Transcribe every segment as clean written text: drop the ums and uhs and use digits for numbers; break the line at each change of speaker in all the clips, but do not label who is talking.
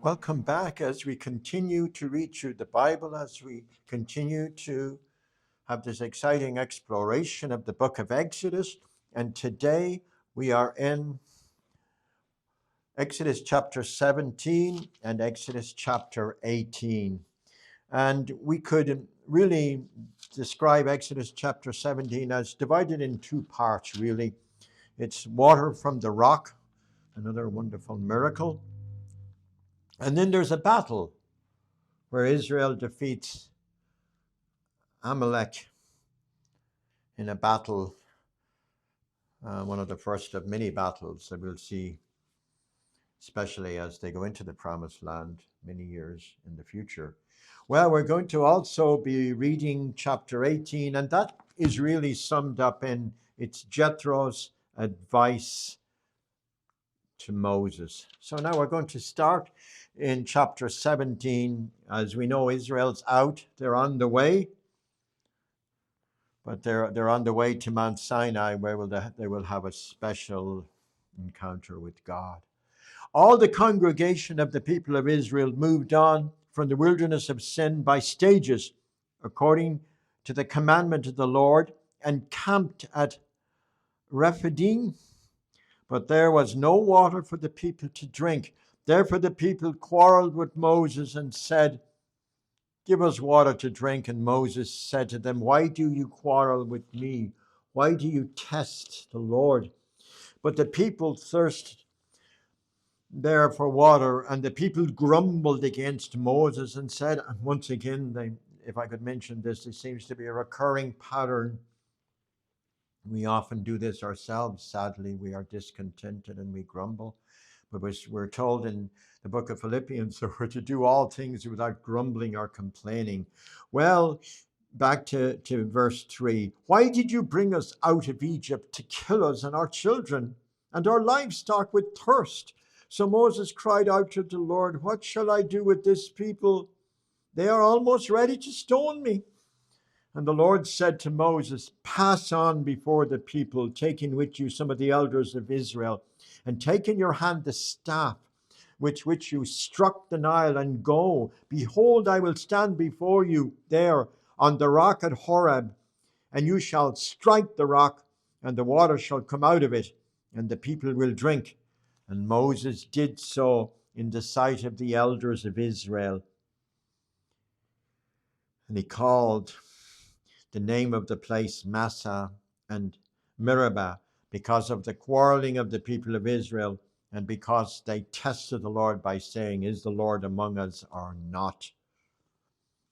Welcome back as we continue to read through the Bible, as we continue to have this exciting exploration of the book of Exodus. And today we are in Exodus chapter 17 and Exodus chapter 18. And we could really describe Exodus chapter 17 as divided in two parts, really. It's water from the rock, another wonderful miracle. And then there's a battle where Israel defeats Amalek in a battle, one of the first of many battles that we'll see, especially as they go into the Promised Land many years in the future. Well, we're going to also be reading chapter 18, and that is really summed up in it's Jethro's advice to Moses. So now we're going to start in chapter 17. As we know, Israel's out, they're on the way. But they're on the way to Mount Sinai, where they will have a special encounter with God. All the congregation of the people of Israel moved on from the wilderness of sin by stages, according to the commandment of the Lord, and camped at Rephidim. But there was no water for the people to drink. Therefore the people quarreled with Moses and said, "Give us water to drink." And Moses said to them, "Why do you quarrel with me? Why do you test the Lord?" But the people thirsted there for water, and the people grumbled against Moses and said, and once again, if I could mention this, it seems to be a recurring pattern. We often do this ourselves, sadly. We are discontented and we grumble. But we're told in the book of Philippians that we're to do all things without grumbling or complaining. Well, back to verse 3. "Why did you bring us out of Egypt to kill us and our children and our livestock with thirst?" So Moses cried out to the Lord, "What shall I do with this people? They are almost ready to stone me." And the Lord said to Moses, "Pass on before the people, taking with you some of the elders of Israel, and take in your hand the staff which you struck the Nile, and go. Behold, I will stand before you there on the rock at Horeb, and you shall strike the rock, and the water shall come out of it, and the people will drink." And Moses did so in the sight of the elders of Israel. And he called the name of the place Massah and Meribah, because of the quarreling of the people of Israel, and because they tested the Lord by saying, "Is the Lord among us or not?"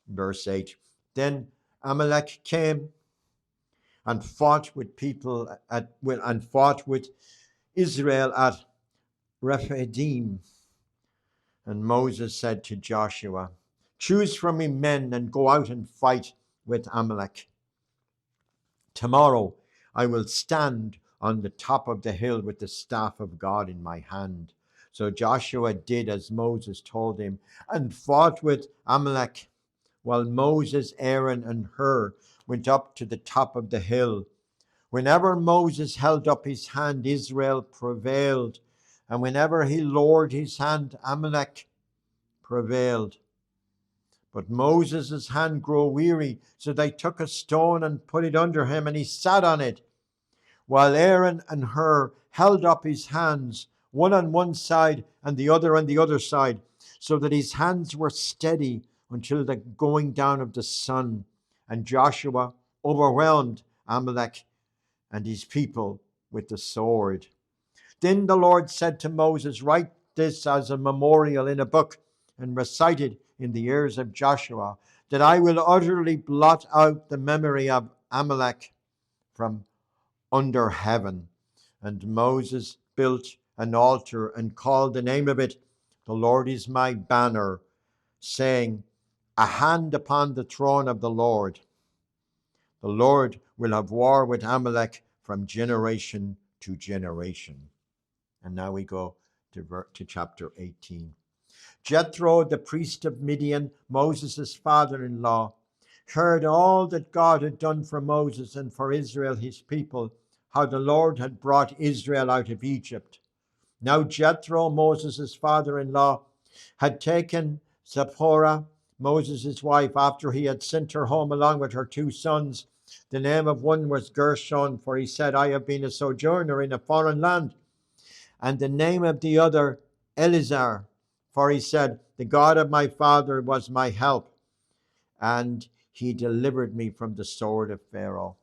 Verse 8. Then Amalek came and fought with Israel at Rephidim. And Moses said to Joshua, "Choose from me men and go out and fight with Amalek. Tomorrow I will stand on the top of the hill with the staff of God in my hand." So Joshua did as Moses told him and fought with Amalek, while Moses, Aaron, and Hur went up to the top of the hill. Whenever Moses held up his hand, Israel prevailed, and whenever he lowered his hand, Amalek prevailed. But Moses' hand grew weary, so they took a stone and put it under him, and he sat on it, while Aaron and Hur held up his hands, one on one side and the other on the other side, so that his hands were steady until the going down of the sun. And Joshua overwhelmed Amalek and his people with the sword. Then the Lord said to Moses, "Write this as a memorial in a book and recite it in the ears of Joshua, that I will utterly blot out the memory of Amalek from under heaven." And Moses built an altar and called the name of it, "The Lord is my banner," saying, "A hand upon the throne of the Lord. The Lord will have war with Amalek from generation to generation." And now we go to chapter 18. Jethro, the priest of Midian, Moses' father-in-law, heard all that God had done for Moses and for Israel, his people, how the Lord had brought Israel out of Egypt. Now Jethro, Moses' father-in-law, had taken Zipporah, Moses' wife, after he had sent her home along with her 2 sons. The name of one was Gershon, for he said, I have been a sojourner in a foreign land. And the name of the other, Eleazar, for he said, the God of my father was my help, and he delivered me from the sword of Pharaoh.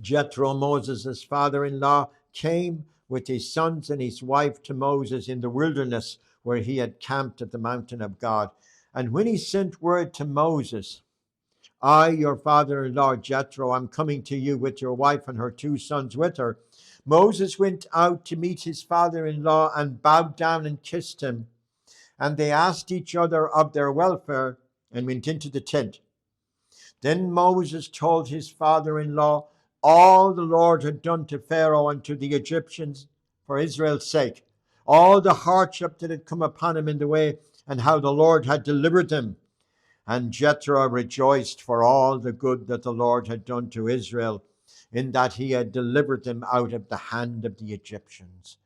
Jethro, Moses' father-in-law, came with his sons and his wife to Moses in the wilderness, where he had camped at the mountain of God. And when he sent word to Moses, I, your father-in-law Jethro, am coming to you with your wife and her 2 sons with her, Moses went out to meet his father-in-law and bowed down and kissed him. And they asked each other of their welfare and went into the tent. Then Moses told his father-in-law all the Lord had done to Pharaoh and to the Egyptians for Israel's sake, all the hardship that had come upon him in the way, and how the Lord had delivered them. And Jethro rejoiced for all the good that the Lord had done to Israel, in that he had delivered them out of the hand of the Egyptians.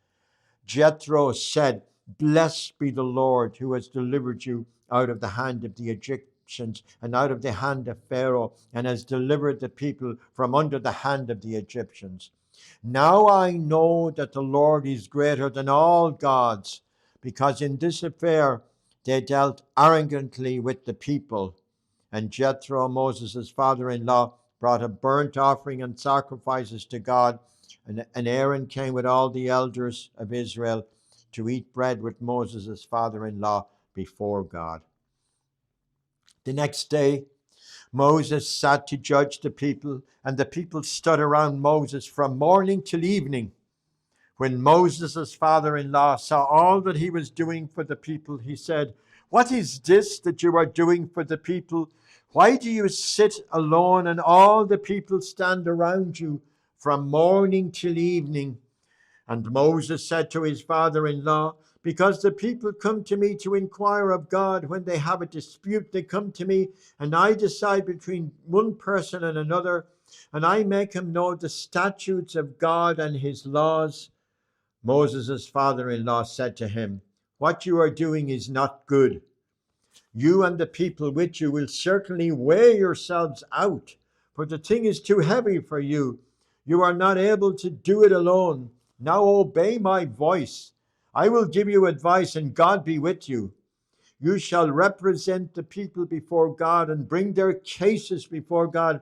Jethro said, Blessed be the Lord who has delivered you out of the hand of the Egyptians and out of the hand of Pharaoh, and has delivered the people from under the hand of the Egyptians. Now I know that the Lord is greater than all gods, because in this affair they dealt arrogantly with the people. And Jethro, Moses' father-in-law, brought a burnt offering and sacrifices to God. And Aaron came with all the elders of Israel to eat bread with Moses' father-in-law before God. The next day, Moses sat to judge the people, and the people stood around Moses from morning till evening. When Moses' father-in-law saw all that he was doing for the people, he said, What is this that you are doing for the people? Why do you sit alone and all the people stand around you from morning till evening? And Moses said to his father-in-law, Because the people come to me to inquire of God. When they have a dispute, they come to me, and I decide between one person and another, and I make him know the statutes of God and his laws. Moses' father-in-law said to him, What you are doing is not good. You and the people with you will certainly weigh yourselves out, for the thing is too heavy for you. You are not able to do it alone. Now obey my voice. I will give you advice, and God be with you. You shall represent the people before God and bring their cases before God,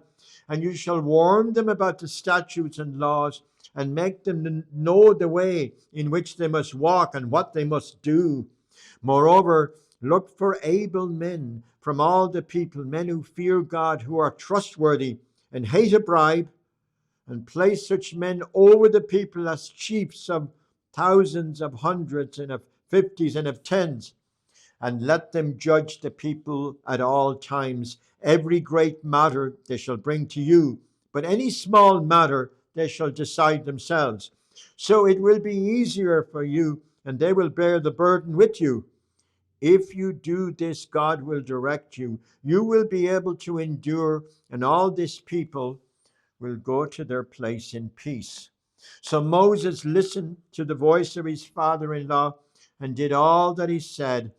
and you shall warn them about the statutes and laws, and make them know the way in which they must walk and what they must do. Moreover, look for able men from all the people, men who fear God, who are trustworthy and hate a bribe, and place such men over the people as chiefs of thousands, of hundreds, and of fifties, and of tens. And let them judge the people at all times. Every great matter they shall bring to you, but any small matter they shall decide themselves. So it will be easier for you, and they will bear the burden with you. If you do this, God will direct you. You will be able to endure, and all this people will go to their place in peace. So Moses listened to the voice of his father-in-law and did all that he said.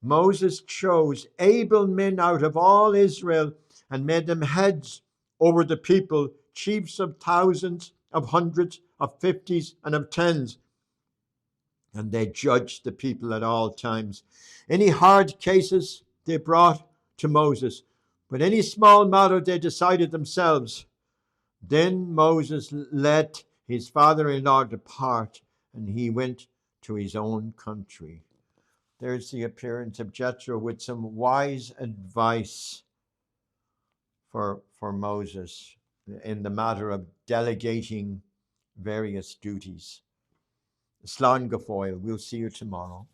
Moses chose able men out of all Israel and made them heads over the people, chiefs of thousands, of hundreds, of fifties, and of tens. And they judged the people at all times. Any hard cases they brought to Moses, but any small matter they decided themselves. Then Moses let his father-in-law depart, and he went to his own country. There's the appearance of Jethro with some wise advice for Moses in the matter of delegating various duties. Slán go fóill. We'll see you tomorrow.